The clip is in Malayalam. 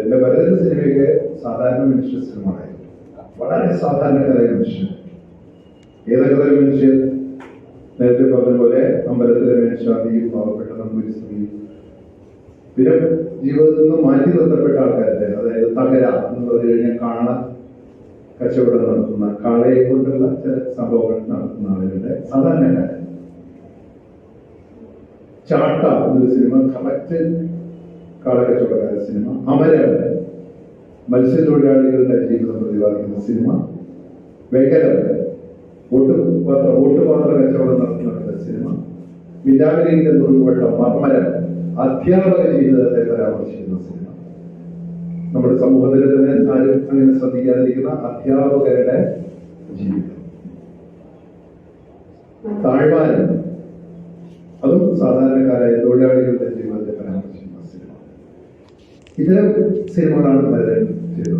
എന്റെ ഭരതന്റെ സിനിമയൊക്കെ സാധാരണ മനുഷ്യ സിനിമകളായിരുന്നു. വളരെ സാധാരണക്കാരായ മനുഷ്യൻ. ഏതൊക്കെ തരം മനുഷ്യൻ? നേരത്തെ പറഞ്ഞ പോലെ അമ്പലത്തിലെ മേൽശാന്തിയും പാവപ്പെട്ട നമ്പൂരി സ്ത്രീയും, പിന്നെ ജീവിതത്തിൽ നിന്ന് മാറ്റി നിർത്തപ്പെട്ട ആൾക്കാരുടെ, അതായത് തകര എന്ന് പറഞ്ഞു കഴിഞ്ഞാൽ കാള കച്ചവടം നടത്തുന്ന, കാളയെ കൊണ്ടുള്ള ചില സംഭവങ്ങൾ നടത്തുന്ന ആളുകളുടെ സാധാരണക്കാരൻ. ചാട്ട എന്നൊരു സിനിമ കറക്റ്റ് കാളക്കച്ചവടക്കാരുടെ സിനിമ. അമരൻ മത്സ്യത്തൊഴിലാളികളുടെ ജീവിതം പ്രതിപാദിക്കുന്ന സിനിമ. വെങ്കലം ഓട്ടുപാത്ര കച്ചവടം നടത്തുന്നവരുടെ സിനിമ. വിലാപനീന്റെ നുറുകുവട്ടം മർമ്മരം അധ്യാപക ജീവിതത്തെ പരാമർശിക്കുന്ന സിനിമ. നമ്മുടെ സമൂഹത്തിൽ തന്നെ ആരും അങ്ങനെ ശ്രദ്ധിക്കാതിരിക്കുന്ന അധ്യാപകരുടെ ജീവിതം. താഴ്വാരം, അതും സാധാരണക്കാരായ തൊഴിലാളികളുടെ ജീവിതത്തെ പരാമർശിക്കുന്ന സിനിമ. ഇത്തരം സിനിമകളാണ് പലരും ചെയ്തത്.